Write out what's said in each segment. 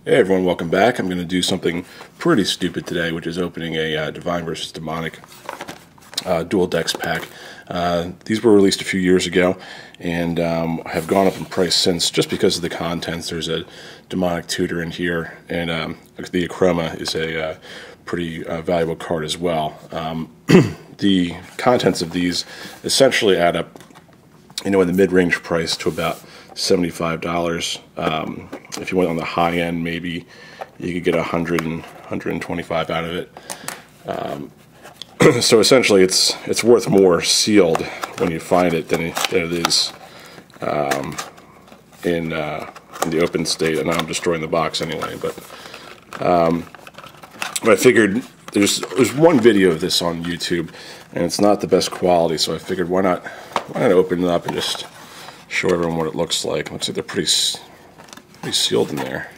Hey everyone, welcome back. I'm going to do something pretty stupid today, which is opening a Divine versus Demonic Duel Decks pack. These were released a few years ago and have gone up in price since just because of the contents. There's a Demonic Tutor in here, and the Acroma is a pretty valuable card as well. The contents of these essentially add up, in the mid-range price to about $75. If you went on the high end, maybe you could get 125 out of it. So essentially, it's worth more sealed when you find it than it is in the open state. And I'm destroying the box anyway. But I figured there's one video of this on YouTube, and it's not the best quality. So I figured why not open it up and just show everyone what it looks like. Looks like they're pretty sealed in there.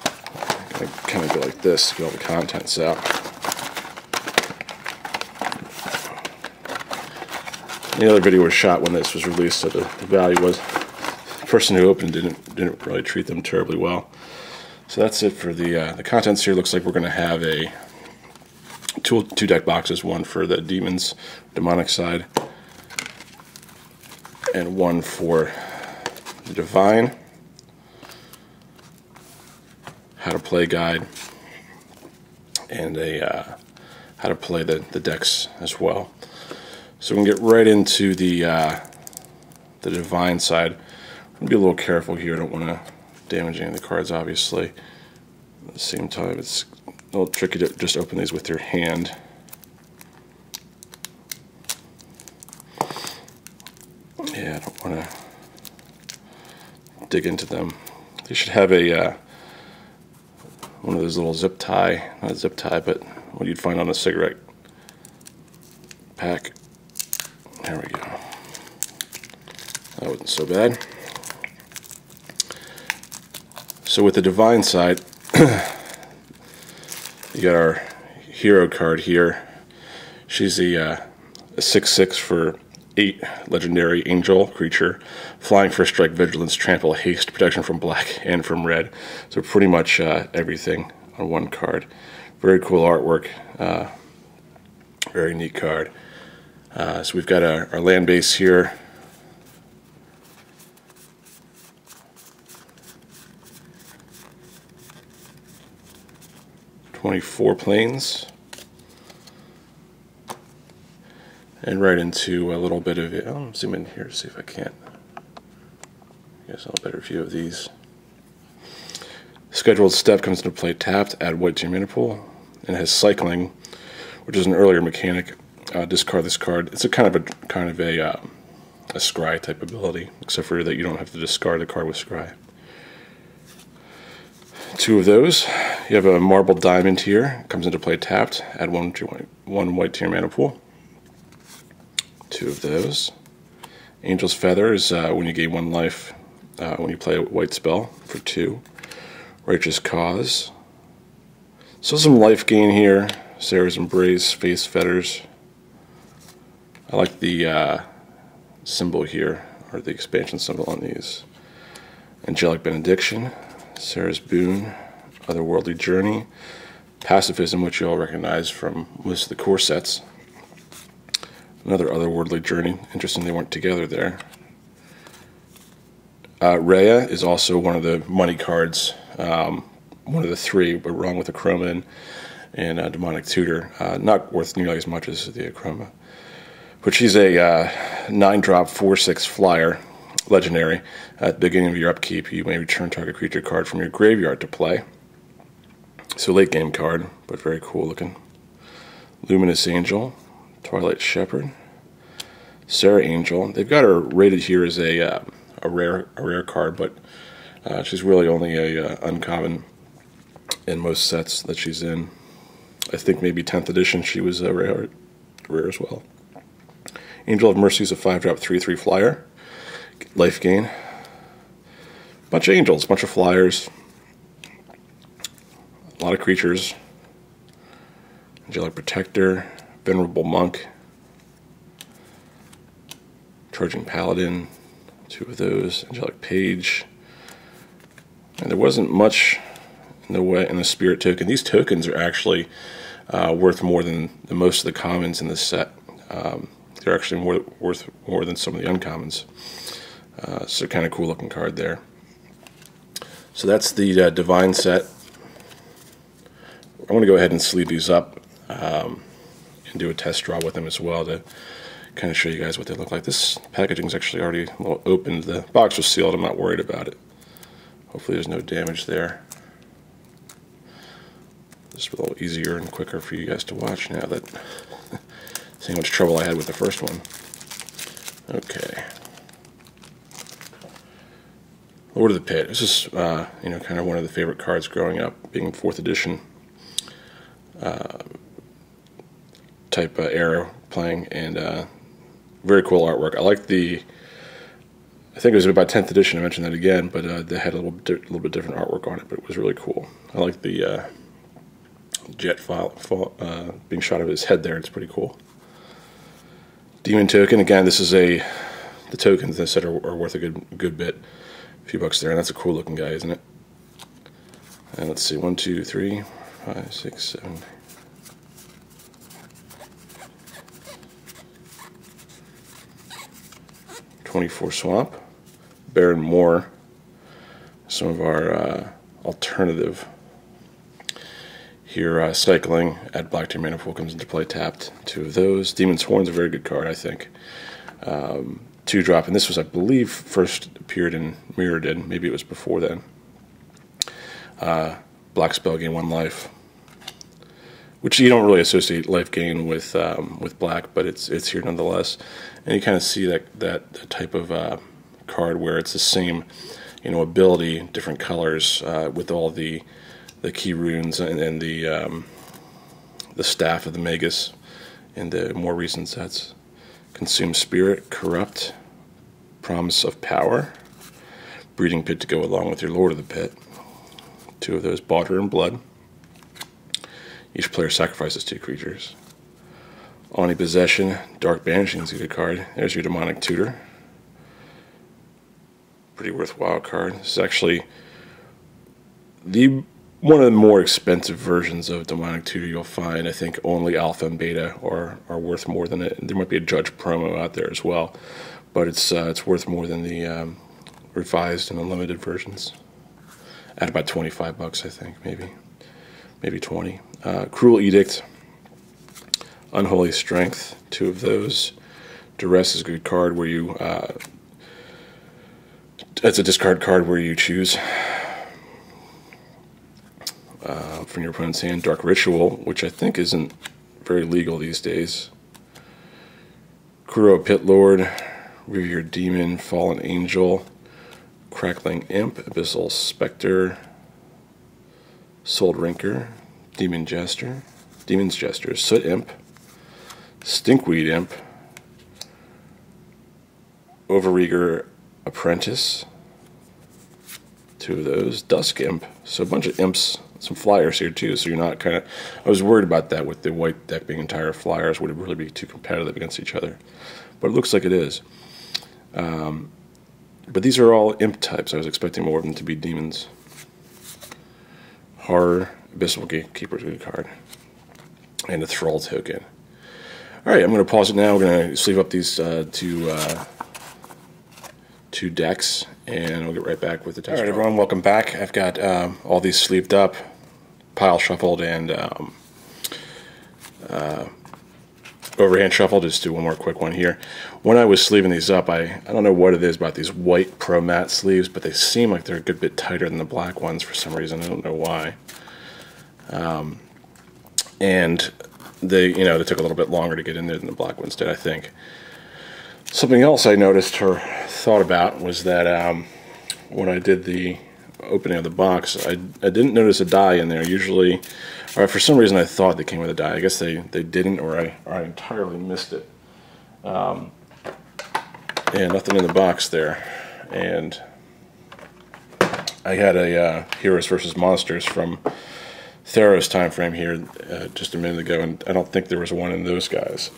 I kind of go like this to get all the contents out. The other video was shot when this was released, so the value was, the person who opened didn't really treat them terribly well. So that's it for the contents here. Looks like we're going to have two deck boxes, one for the Demons, Demonic side, and one for the Divine. How to play guide, and a how to play the decks as well. So we can get right into the Divine side. I'm gonna be a little careful here. I don't want to damage any of the cards, obviously. At the same time, it's a little tricky to just open these with your hand. Yeah, I don't want to dig into them. They should have a one of those little zip tie, not a zip tie, but what you'd find on a cigarette pack. There we go. That wasn't so bad. So with the Divine side, you got our hero card here. She's a 6/6 for 8 legendary angel creature, flying, first strike, vigilance, trample, haste, protection from black and from red. So pretty much everything on one card. Very cool artwork. Very neat card. So we've got our land base here. "24 planes." And right into a little bit of it. I'll zoom in here to see if I can't get a better view of these. Scheduled step comes into play tapped, add white to your mana pool, and has cycling, which is an earlier mechanic. Discard this card. It's a kind of a scry type ability, except for that you don't have to discard the card with scry. 2 of those. You have a marble diamond here. Comes into play tapped, add one white to your mana pool. 2 of those. Angel's Feather is when you gain 1 life when you play a white spell for 2. Righteous Cause. Still some life gain here. Sarah's Embrace, Face Fetters. I like the symbol here, or the expansion symbol on these. Angelic Benediction, Sarah's Boon, Otherworldly Journey, Pacifism, which you all recognize from most of the core sets. Another Otherworldly Journey. Interesting they weren't together there. Rhea is also one of the money cards. One of the 3, but wrong with Acroma and Demonic Tutor. Not worth nearly as much as the Acroma. But she's a 9-drop 4/6 flyer, legendary. At the beginning of your upkeep, you may return target creature card from your graveyard to play. So late game card, but very cool looking. Luminous Angel, Twilight Shepherd, Sarah Angel. They've got her rated here as a rare card, but she's really only a uncommon in most sets that she's in. I think maybe 10th edition she was a rare as well. Angel of Mercy is a 5-drop 3/3 flyer. Life gain. Bunch of angels, bunch of flyers. A lot of creatures. Angelic Protector, Venerable Monk, Charging Paladin, 2 of those, Angelic Page. And there wasn't much no way, and a spirit token. These tokens are actually worth more than most of the commons in this set. They're actually worth more than some of the uncommons. So kind of cool looking card there. So that's the Divine set. I'm going to go ahead and sleeve these up and do a test draw with them as well to kind of show you guys what they look like. This packaging is actually already a little opened. The box was sealed. I'm not worried about it. Hopefully there's no damage there. Just a little easier and quicker for you guys to watch now that see how much trouble I had with the first one. Okay. Lord of the Pit. This is kind of one of the favorite cards growing up, being 4th edition type era playing, and very cool artwork. I like I think it was about 10th edition, I mentioned that again, but they had a little bit different artwork on it, but it was really cool. I like the jet being shot out of his head there. It's pretty cool. Demon token, again, this is the tokens in this set are worth a good bit. A few bucks there, and that's a cool looking guy, isn't it? And let's see, 1, 2, 3, 5, 6, 7. $24 swamp. Baron Moore. Some of our alternative here, cycling at Black Team Mana Pool comes into play tapped. 2 of those. Demon's Horn's a very good card, I think. 2-drop, and this was, I believe, first appeared in Mirrodin. Maybe it was before then. Black spell, gain 1 life, which you don't really associate life gain with black, but it's here nonetheless. And you kind of see that type of card where it's the same, ability, different colors with all the key runes and the staff of the Magus in the more recent sets. Consume Spirit, Corrupt, Promise of Power, Breeding Pit to go along with your Lord of the Pit. 2 of those, Bought in Blood. Each player sacrifices 2 creatures. Oni Possession, Dark Banishing is a good card. There's your Demonic Tutor. Pretty worthwhile card. This is actually one of the more expensive versions of Demonic Tutor you'll find. I think only Alpha and Beta are worth more than it. There might be a Judge promo out there as well, but it's worth more than the revised and unlimited versions. At about $25, I think, maybe 20. Cruel Edict, Unholy Strength, 2 of those. Duress is a good card where you. It's a discard card where you choose from your opponent's hand. Dark Ritual, which I think isn't very legal these days. Kuro Pit Lord, Revered Demon, Fallen Angel, Crackling Imp, Abyssal Spectre, Soul Rinker, Demon's Jester, Soot Imp, Stinkweed Imp, Overeager Apprentice, 2 of those, Dusk Imp, so a bunch of imps, some flyers here too, so you're not I was worried about that with the white deck being entire flyers, would it really be too competitive against each other, but it looks like it is. But these are all imp types. I was expecting more of them to be demons. Horror, Abyssal Gatekeeper is a good card. And a Thrall token. Alright, I'm going to pause it now. We're going to sleeve up these two decks, and we'll get right back with the test. Alright, everyone, welcome back. I've got all these sleeved up, pile shuffled, and overhand shuffle. Just do one more quick one here. When I was sleeving these up, I don't know what it is about these white Pro Mat sleeves, but they seem like they're a good bit tighter than the black ones for some reason. I don't know why. And they took a little bit longer to get in there than the black ones did, I think. Something else I noticed or thought about was that when I did the opening of the box, I didn't notice a die in there. Usually, or for some reason I thought they came with a die. I guess they didn't, or I entirely missed it. And nothing in the box there. And I had a Heroes versus Monsters from Theros time frame here just a minute ago, and I don't think there was one in those guys.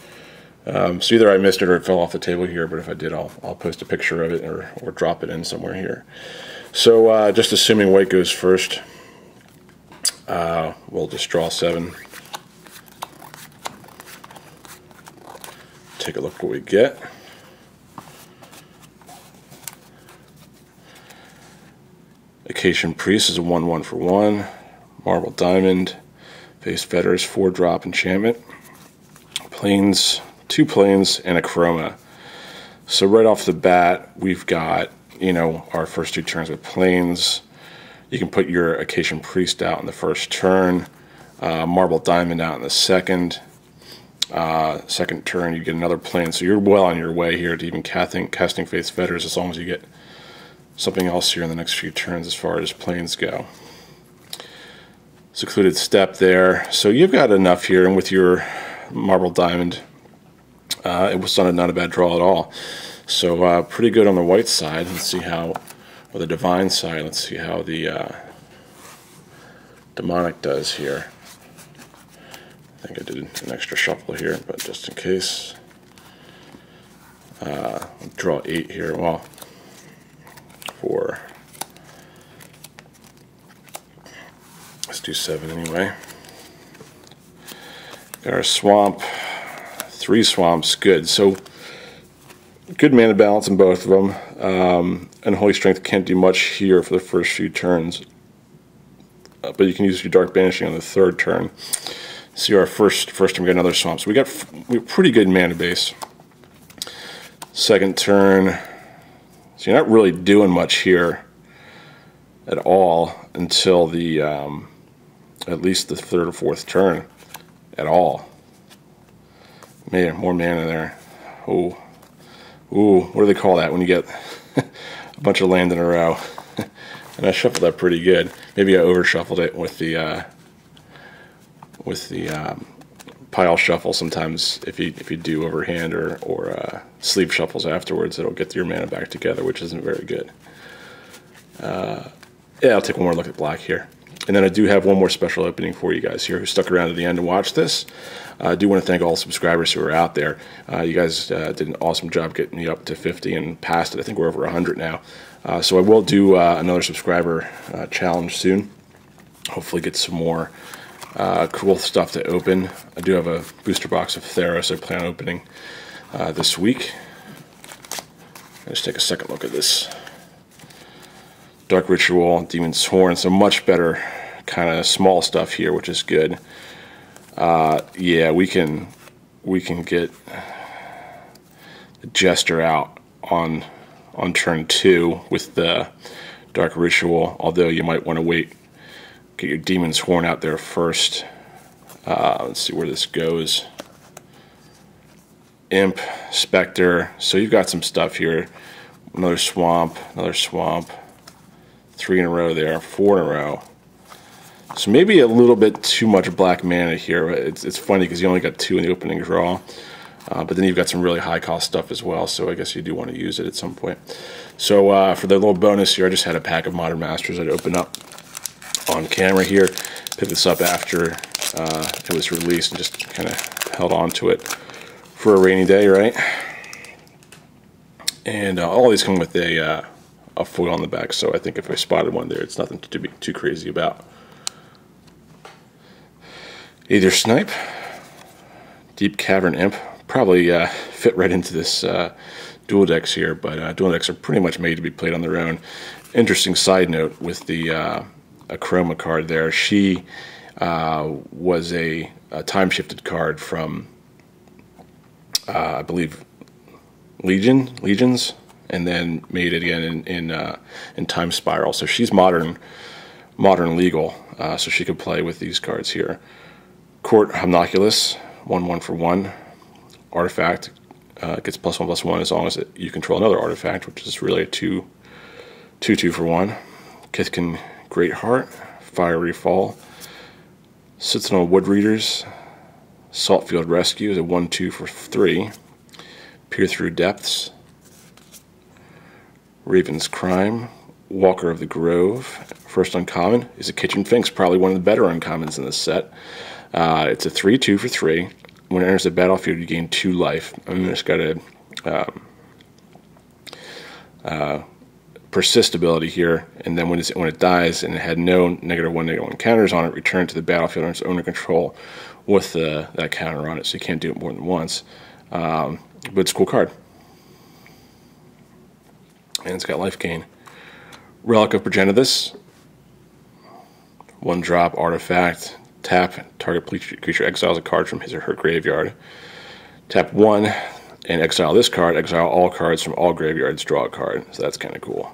So either I missed it or it fell off the table here, but if I did, I'll post a picture of it or drop it in somewhere here. So just assuming white goes first, We'll just draw 7. Take a look what we get. Acacian Priest is a 1/1 for 1. Marble Diamond. Face Fetters, 4-drop enchantment. Plains, 2 plains, and a chroma. So right off the bat, we've got, our first 2 turns with plains. You can put your Acacian Priest out in the first turn. Marble Diamond out in the second. Second turn, you get another plane. So you're well on your way here to even casting Face Fetters, as long as you get something else here in the next few turns as far as planes go. Secluded Steppe there. So you've got enough here, and with your Marble Diamond, it was not a bad draw at all. So pretty good on the white side. Let's see how, or the divine side, let's see how the demonic does here. I think I did an extra shuffle here, but just in case. Draw 8 here. Well, 4. Let's do 7 anyway. Got our swamp. 3 swamps. Good. So, good mana balance in both of them. And Holy Strength can't do much here for the first few turns. But you can use your Dark Banishing on the 3rd turn. See, our first turn we got another swamp. So we have pretty good mana base. Second turn, so you're not really doing much here at all until the at least the 3rd or 4th turn at all. Man, more mana there. Ooh, what do they call that when you get a bunch of land in a row? And I shuffled that pretty good. Maybe I over shuffled it with the pile shuffle. Sometimes if you do overhand or sleeve shuffles afterwards, it'll get your mana back together, which isn't very good. Yeah, I'll take one more look at black here. And then I do have one more special opening for you guys here who stuck around to the end to watch this. I do want to thank all subscribers who are out there. You guys did an awesome job getting me up to 50 and past it. I think we're over 100 now. So I will do another subscriber challenge soon. Hopefully get some more cool stuff to open. I do have a booster box of Theros I plan on opening this week. Let's take a second look at this. Dark Ritual, Demon's Horn, some much better kind of small stuff here, which is good. Yeah, we can get the Jester out on turn 2 with the Dark Ritual, although you might want to wait. Get your Demon's Horn out there first. Let's see where this goes. Imp, Spectre. So you've got some stuff here. Another swamp, 3 in a row there, 4 in a row. So maybe a little bit too much black mana here. It's funny because you only got 2 in the opening draw. But then you've got some really high cost stuff as well, so I guess you do want to use it at some point. So for the little bonus here, I just had a pack of Modern Masters I'd open up on camera here. Picked this up after it was released and just kind of held on to it for a rainy day, right? And all these come with a foil on the back, so I think if I spotted one there, it's nothing to be too crazy about. Either Snipe, Deep Cavern Imp, probably fit right into this dual decks here, but dual decks are pretty much made to be played on their own. Interesting side note with the a chroma card there. She was a time-shifted card from, I believe, Legions, and then made it again in Time Spiral. So she's modern legal, so she could play with these cards here. Court Homunculus, 1/1 for 1. Artifact gets +1/+1 as long as you control another artifact, which is really a 2/2 for 1. Kithkin Greatheart, Fiery Fall. Sentinel Woodreaders, Saltfield Rescue is a 1/2 for 3. Peer Through Depths. Raven's Crime, Walker of the Grove. First uncommon is a Kitchen Finks, probably one of the better uncommons in this set. It's a 3/2 for 3. When it enters the battlefield, you gain 2 life. And it's got a persist ability here, and then when it dies and it had no -1/-1 counters on it, return to the battlefield under its owner control with that counter on it, so you can't do it more than once. But it's a cool card. And it's got life gain. Relic of Progenitus. 1-drop artifact. Tap, target creature exiles a card from his or her graveyard. Tap 1 and exile this card. Exile all cards from all graveyards, draw a card. So that's kind of cool.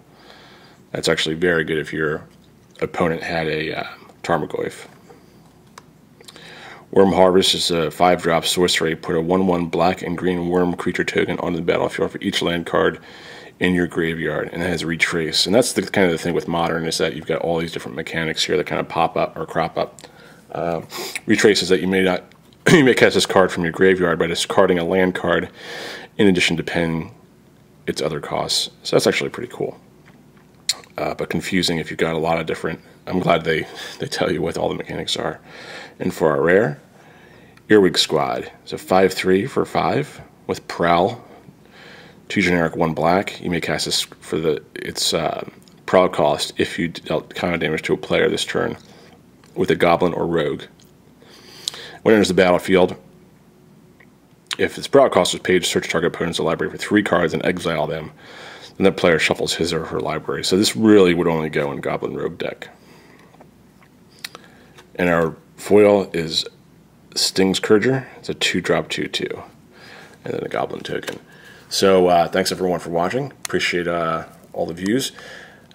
That's actually very good if your opponent had a Tarmogoyf. Worm Harvest is a 5-drop sorcery. Put a 1/1 black and green worm creature token onto the battlefield for each land card in your graveyard, and it has retrace. And that's the kind of the thing with Modern, is that you've got all these different mechanics here that kind of pop up or crop up. Retrace is that you may cast this card from your graveyard by discarding a land card in addition to paying its other costs. So that's actually pretty cool. But confusing if you've got a lot of different... I'm glad they tell you what all the mechanics are. And for our rare, Earwig Squad. So 5/3 for 5 with Prowl. 2 generic, 1 black. You may cast this for its Prowl cost if you dealt counter damage to a player this turn with a Goblin or Rogue. When it enters the battlefield, if its Prowl cost is paid, search target opponent's library for 3 cards and exile them. Then the player shuffles his or her library. So this really would only go in Goblin Rogue deck. And our foil is Sting's Courger. It's a 2-drop 2/2. And then a Goblin token. So thanks everyone for watching. Appreciate all the views.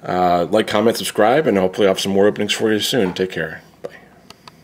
Like, comment, subscribe, and hopefully I'll have some more openings for you soon. Take care.